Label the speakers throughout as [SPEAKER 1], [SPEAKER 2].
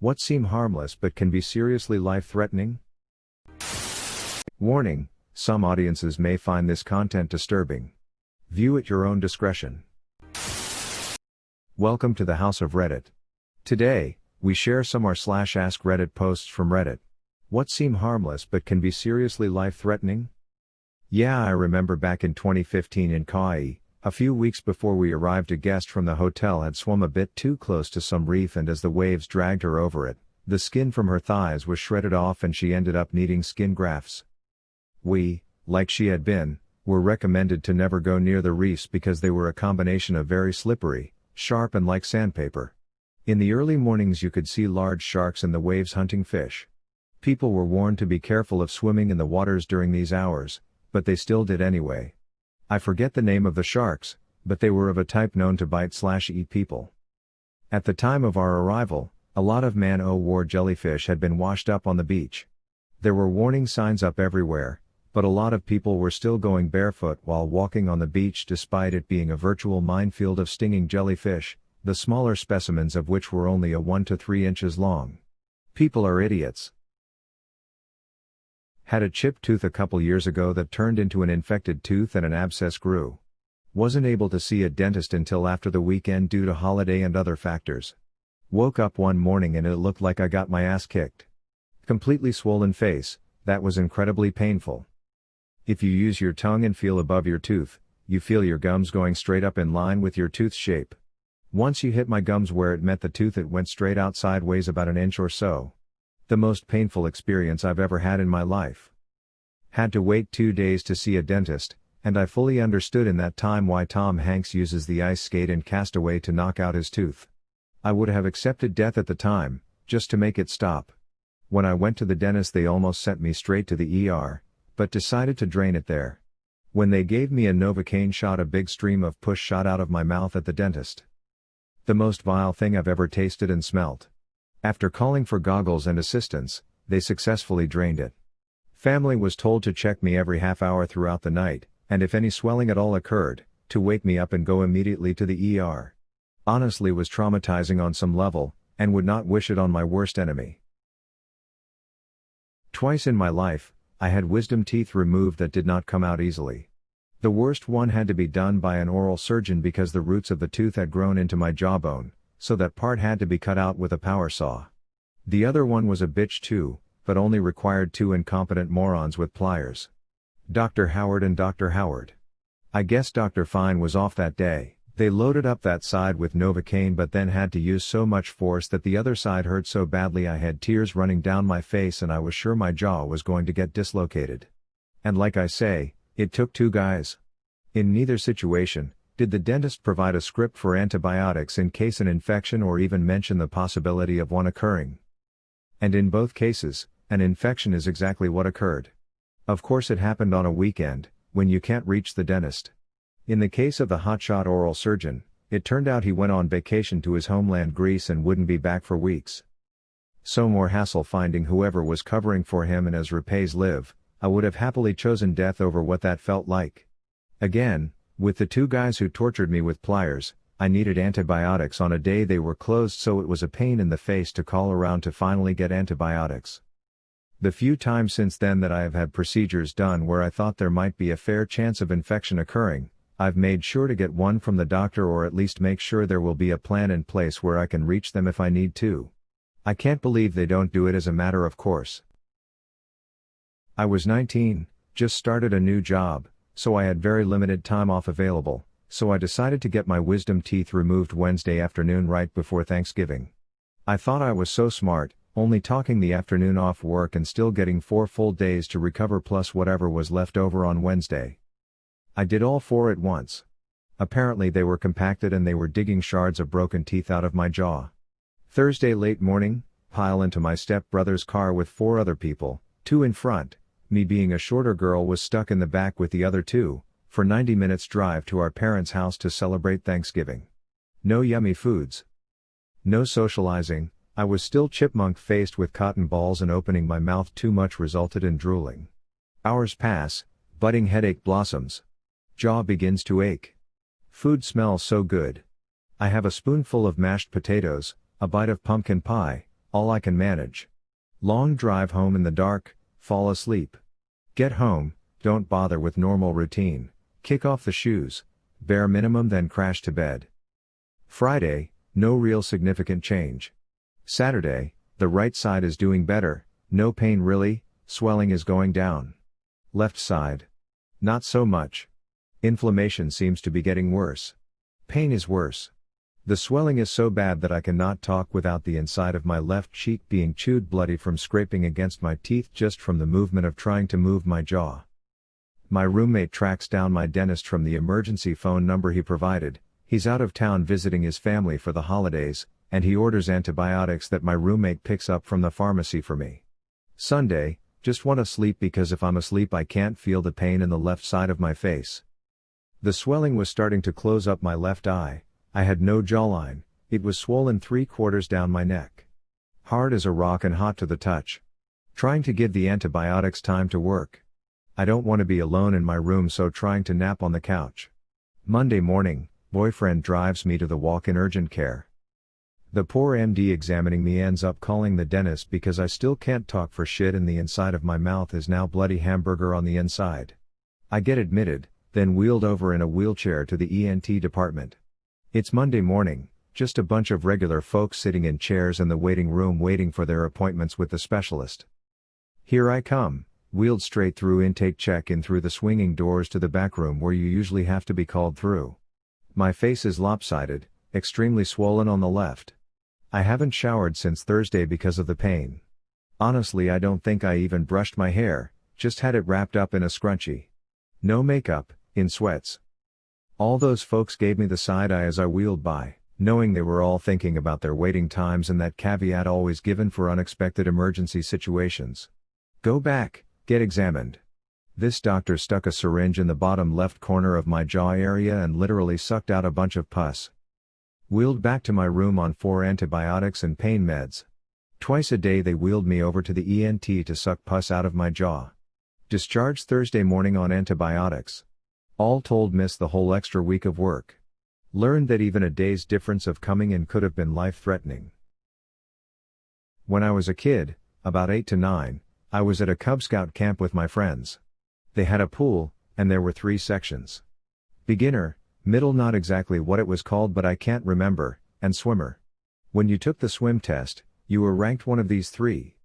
[SPEAKER 1] What seem harmless but can be seriously life-threatening? Warning: some audiences may find this content disturbing. View at your own discretion. Welcome to the House of Reddit. Today, we share some r/AskReddit posts from Reddit. What seem harmless but can be seriously life-threatening? Yeah, I remember back in 2015 in Kauai, a few weeks before we arrived, a guest from the hotel had swum a bit too close to some reef, and as the waves dragged her over it, the skin from her thighs was shredded off and she ended up needing skin grafts. We, like she had been, were recommended to never go near the reefs because they were a combination of very slippery, sharp and like sandpaper. In the early mornings you could see large sharks in the waves hunting fish. People were warned to be careful of swimming in the waters during these hours, but they still did anyway. I forget the name of the sharks, but they were of a type known to bite/eat people. At the time of our arrival, a lot of man-o'-war jellyfish had been washed up on the beach. There were warning signs up everywhere, but a lot of people were still going barefoot while walking on the beach despite it being a virtual minefield of stinging jellyfish, the smaller specimens of which were only 1 to 3 inches long. People are idiots. Had a chipped tooth a couple years ago that turned into an infected tooth and an abscess grew. Wasn't able to see a dentist until after the weekend due to holiday and other factors. Woke up one morning and it looked like I got my ass kicked. Completely swollen face, that was incredibly painful. If you use your tongue and feel above your tooth, you feel your gums going straight up in line with your tooth's shape. Once you hit my gums where it met the tooth, it went straight out sideways about an inch or so. The most painful experience I've ever had in my life. Had to wait 2 days to see a dentist, and I fully understood in that time why Tom Hanks uses the ice skate in Castaway to knock out his tooth. I would have accepted death at the time, just to make it stop. When I went to the dentist they almost sent me straight to the ER, but decided to drain it there. When they gave me a Novocaine shot, a big stream of pus shot out of my mouth at the dentist. The most vile thing I've ever tasted and smelt. After calling for goggles and assistance, they successfully drained it. Family was told to check me every half hour throughout the night, and if any swelling at all occurred, to wake me up and go immediately to the ER. Honestly, was traumatizing on some level, and would not wish it on my worst enemy. Twice in my life, I had wisdom teeth removed that did not come out easily. The worst one had to be done by an oral surgeon because the roots of the tooth had grown into my jawbone, so that part had to be cut out with a power saw. The other one was a bitch too, but only required 2 incompetent morons with pliers. Dr. Howard and Dr. Howard. I guess Dr. Fine was off that day. They loaded up that side with Novocaine but then had to use so much force that the other side hurt so badly I had tears running down my face and I was sure my jaw was going to get dislocated. And like I say, it took 2 guys. In neither situation did the dentist provide a script for antibiotics in case an infection or even mention the possibility of one occurring. And in both cases, an infection is exactly what occurred. Of course it happened on a weekend, when you can't reach the dentist. In the case of the hotshot oral surgeon, it turned out he went on vacation to his homeland Greece and wouldn't be back for weeks. So more hassle finding whoever was covering for him, and as repays live, I would have happily chosen death over what that felt like. Again, with the 2 guys who tortured me with pliers, I needed antibiotics on a day they were closed, so it was a pain in the face to call around to finally get antibiotics. The few times since then that I have had procedures done where I thought there might be a fair chance of infection occurring, I've made sure to get one from the doctor, or at least make sure there will be a plan in place where I can reach them if I need to. I can't believe they don't do it as a matter of course. I was 19, just started a new job, so I had very limited time off available, so I decided to get my wisdom teeth removed Wednesday afternoon right before Thanksgiving. I thought I was so smart, only talking the afternoon off work and still getting 4 full days to recover plus whatever was left over on Wednesday. I did all 4 at once. Apparently they were compacted and they were digging shards of broken teeth out of my jaw. Thursday late morning, pile into my stepbrother's car with 4 other people, 2 in front, me being a shorter girl was stuck in the back with the other 2, for 90 minutes drive to our parents' house to celebrate Thanksgiving. No yummy foods. No socializing. I was still chipmunk-faced with cotton balls, and opening my mouth too much resulted in drooling. Hours pass, budding headache blossoms. Jaw begins to ache. Food smells so good. I have a spoonful of mashed potatoes, a bite of pumpkin pie, All I can manage. Long drive home in the dark, fall asleep. Get home, don't bother with normal routine, kick off the shoes, bare minimum then crash to bed. Friday, no real significant change. Saturday, the right side is doing better, no pain really, swelling is going down. Left side. Not so much. Inflammation seems to be getting worse. Pain is worse. The swelling is so bad that I cannot talk without the inside of my left cheek being chewed bloody from scraping against my teeth just from the movement of trying to move my jaw. My roommate tracks down my dentist from the emergency phone number he provided. He's out of town visiting his family for the holidays, and he orders antibiotics that my roommate picks up from the pharmacy for me. Sunday, just want to sleep because if I'm asleep I can't feel the pain in the left side of my face. The swelling was starting to close up my left eye. I had no jawline, it was swollen 3/4 down my neck. Hard as a rock and hot to the touch. Trying to give the antibiotics time to work. I don't want to be alone in my room, so trying to nap on the couch. Monday morning, boyfriend drives me to the walk-in urgent care. The poor MD examining me ends up calling the dentist because I still can't talk for shit and the inside of my mouth is now bloody hamburger on the inside. I get admitted, then wheeled over in a wheelchair to the ENT department. It's Monday morning, just a bunch of regular folks sitting in chairs in the waiting room waiting for their appointments with the specialist. Here I come, wheeled straight through intake check-in through the swinging doors to the back room where you usually have to be called through. My face is lopsided, extremely swollen on the left. I haven't showered since Thursday because of the pain. Honestly, I don't think I even brushed my hair, just had it wrapped up in a scrunchie. No makeup, in sweats. All those folks gave me the side eye as I wheeled by, knowing they were all thinking about their waiting times and that caveat always given for unexpected emergency situations. Go back, get examined. This doctor stuck a syringe in the bottom left corner of my jaw area and literally sucked out a bunch of pus. Wheeled back to my room on 4 antibiotics and pain meds. Twice a day they wheeled me over to the ENT to suck pus out of my jaw. Discharged Thursday morning on antibiotics. All told, missed the whole extra week of work. Learned that even a day's difference of coming in could have been life-threatening. When I was a kid, about 8 to 9, I was at a Cub Scout camp with my friends. They had a pool, and there were 3 sections. Beginner, middle, not exactly what it was called but I can't remember, and swimmer. When you took the swim test, you were ranked one of these 3.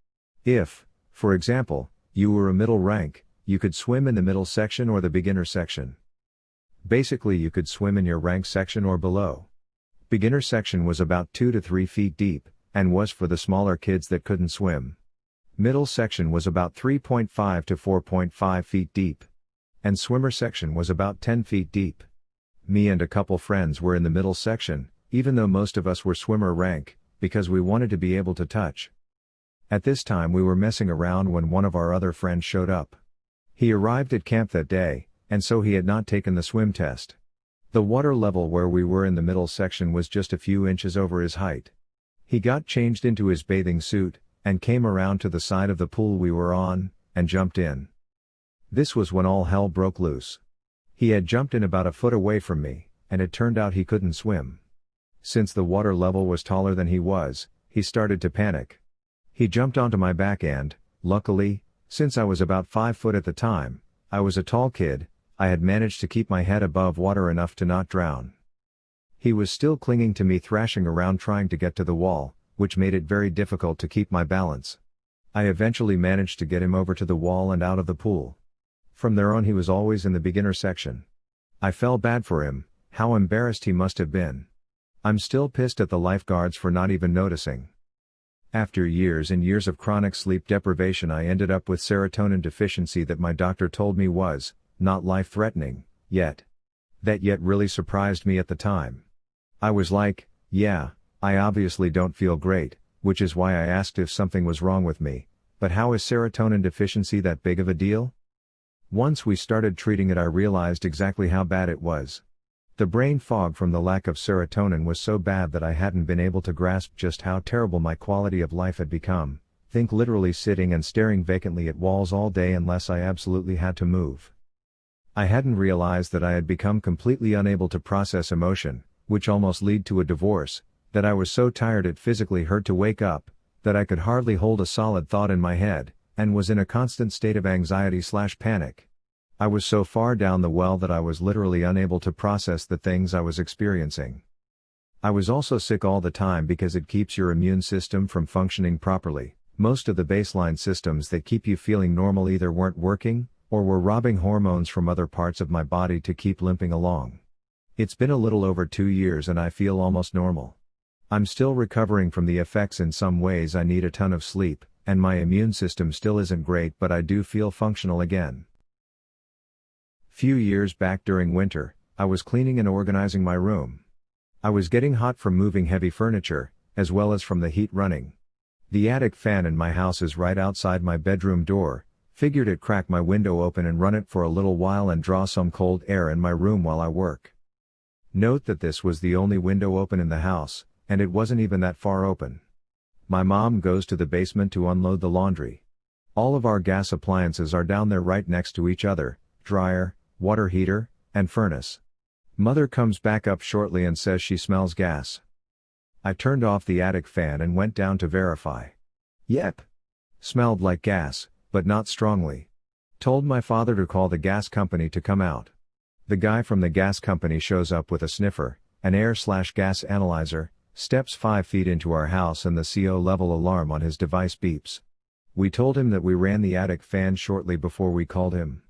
[SPEAKER 1] If, for example, you were a middle rank, you could swim in the middle section or the beginner section. Basically you could swim in your rank section or below. Beginner section was about 2 to 3 feet deep, and was for the smaller kids that couldn't swim. Middle section was about 3.5 to 4.5 feet deep. And swimmer section was about 10 feet deep. Me and a couple friends were in the middle section, even though most of us were swimmer rank, because we wanted to be able to touch. At this time we were messing around when one of our other friends showed up. He arrived at camp that day, and so he had not taken the swim test. The water level where we were in the middle section was just a few inches over his height. He got changed into his bathing suit, and came around to the side of the pool we were on, and jumped in. This was when all hell broke loose. He had jumped in about a foot away from me, and it turned out he couldn't swim. Since the water level was taller than he was, he started to panic. He jumped onto my back and, luckily, since I was about 5 foot at the time, I was a tall kid, I had managed to keep my head above water enough to not drown. He was still clinging to me, thrashing around trying to get to the wall, which made it very difficult to keep my balance. I eventually managed to get him over to the wall and out of the pool. From there on he was always in the beginner section. I felt bad for him, how embarrassed he must have been. I'm still pissed at the lifeguards for not even noticing. After years and years of chronic sleep deprivation I ended up with serotonin deficiency that my doctor told me was, not life-threatening, yet. That yet really surprised me at the time. I was like, yeah, I obviously don't feel great, which is why I asked if something was wrong with me, but how is serotonin deficiency that big of a deal? Once we started treating it I realized exactly how bad it was. The brain fog from the lack of serotonin was so bad that I hadn't been able to grasp just how terrible my quality of life had become. Think literally sitting and staring vacantly at walls all day unless I absolutely had to move. I hadn't realized that I had become completely unable to process emotion, which almost led to a divorce, that I was so tired it physically hurt to wake up, that I could hardly hold a solid thought in my head, and was in a constant state of anxiety/panic. I was so far down the well that I was literally unable to process the things I was experiencing. I was also sick all the time because it keeps your immune system from functioning properly. Most of the baseline systems that keep you feeling normal either weren't working, or were robbing hormones from other parts of my body to keep limping along. It's been a little over 2 years and I feel almost normal. I'm still recovering from the effects in some ways. I need a ton of sleep, and my immune system still isn't great, but I do feel functional again. Few years back during winter, I was cleaning and organizing my room. I was getting hot from moving heavy furniture, as well as from the heat running. The attic fan in my house is right outside my bedroom door. Figured it crack my window open and run it for a little while and draw some cold air in my room while I work. Note that this was the only window open in the house, and it wasn't even that far open. My mom goes to the basement to unload the laundry. All of our gas appliances are down there right next to each other: dryer, water heater, and furnace. Mother comes back up shortly and says she smells gas. I turned off the attic fan and went down to verify. Yep. Smelled like gas, but not strongly. Told my father to call the gas company to come out. The guy from the gas company shows up with a sniffer, an air/gas analyzer, steps 5 feet into our house, and the CO level alarm on his device beeps. We told him that we ran the attic fan shortly before we called him.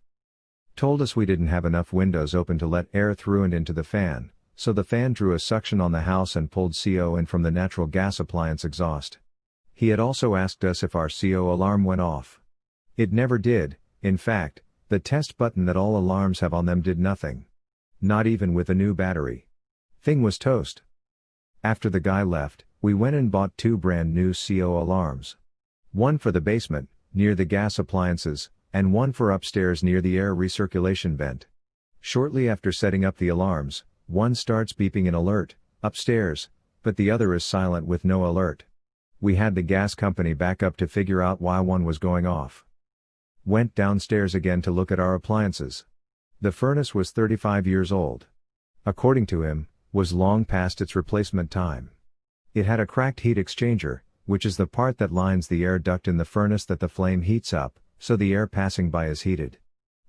[SPEAKER 1] Told us we didn't have enough windows open to let air through and into the fan, so the fan drew a suction on the house and pulled CO in from the natural gas appliance exhaust. He had also asked us if our CO alarm went off. It never did. In fact, the test button that all alarms have on them did nothing. Not even with a new battery. Thing was toast. After the guy left, we went and bought 2 brand new CO alarms. One for the basement, near the gas appliances, and one for upstairs near the air recirculation vent. Shortly after setting up the alarms, one starts beeping an alert, upstairs, but the other is silent with no alert. We had the gas company back up to figure out why one was going off. Went downstairs again to look at our appliances. The furnace was 35 years old. According to him, was long past its replacement time. It had a cracked heat exchanger, which is the part that lines the air duct in the furnace that the flame heats up, so the air passing by is heated.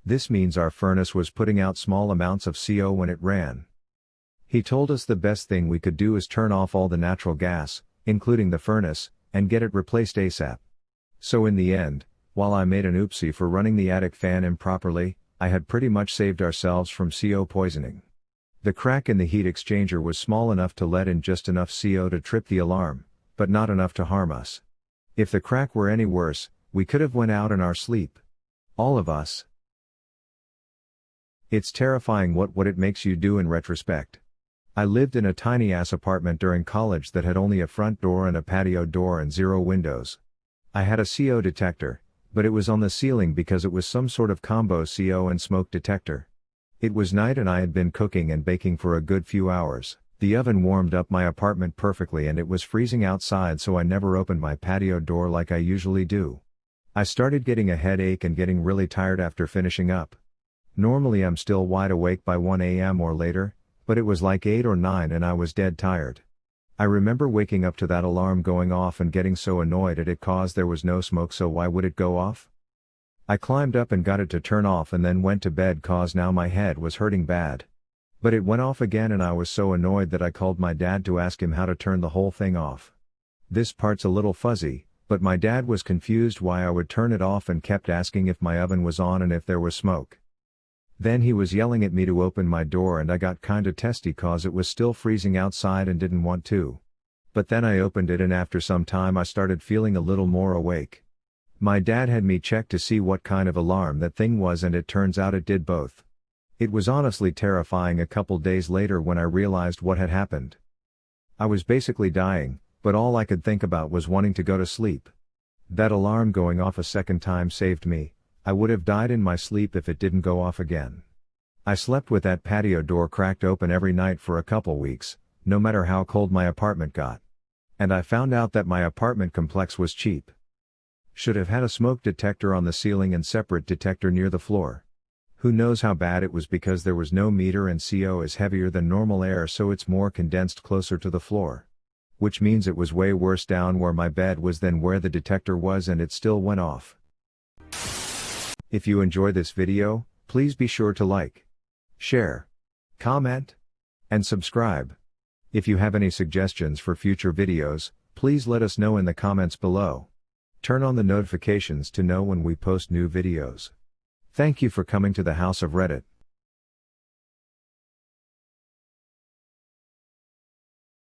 [SPEAKER 1] This means our furnace was putting out small amounts of CO when it ran. He told us the best thing we could do is turn off all the natural gas, including the furnace, and get it replaced ASAP. So in the end, while I made an oopsie for running the attic fan improperly, I had pretty much saved ourselves from CO poisoning. The crack in the heat exchanger was small enough to let in just enough CO to trip the alarm, but not enough to harm us. If the crack were any worse, we could have went out in our sleep. All of us. It's terrifying what it makes you do in retrospect. I lived in a tiny ass apartment during college that had only a front door and a patio door and 0 windows. I had a CO detector, but it was on the ceiling because it was some sort of combo CO and smoke detector. It was night and I had been cooking and baking for a good few hours. The oven warmed up my apartment perfectly and it was freezing outside, so I never opened my patio door like I usually do. I started getting a headache and getting really tired after finishing up. Normally I'm still wide awake by 1 a.m. or later, but it was like 8 or 9 and I was dead tired. I remember waking up to that alarm going off and getting so annoyed at it cause there was no smoke, so why would it go off? I climbed up and got it to turn off and then went to bed cause now my head was hurting bad. But it went off again and I was so annoyed that I called my dad to ask him how to turn the whole thing off. This part's a little fuzzy, but my dad was confused why I would turn it off and kept asking if my oven was on and if there was smoke. Then he was yelling at me to open my door and I got kinda testy cause it was still freezing outside and didn't want to. But then I opened it and after some time I started feeling a little more awake. My dad had me check to see what kind of alarm that thing was and it turns out it did both. It was honestly terrifying a couple days later when I realized what had happened. I was basically dying, but all I could think about was wanting to go to sleep. That alarm going off a second time saved me. I would have died in my sleep if it didn't go off again. I slept with that patio door cracked open every night for a couple weeks, no matter how cold my apartment got. And I found out that my apartment complex was cheap. Should have had a smoke detector on the ceiling and separate detector near the floor. Who knows how bad it was because there was no meter and CO is heavier than normal air, so it's more condensed closer to the floor. which means it was way worse down where my bed was than where the detector was, and it still went off. If you enjoy this video, please be sure to like, share, comment, and subscribe. If you have any suggestions for future videos, please let us know in the comments below. Turn on the notifications to know when we post new videos. Thank you for coming to the House of Reddit.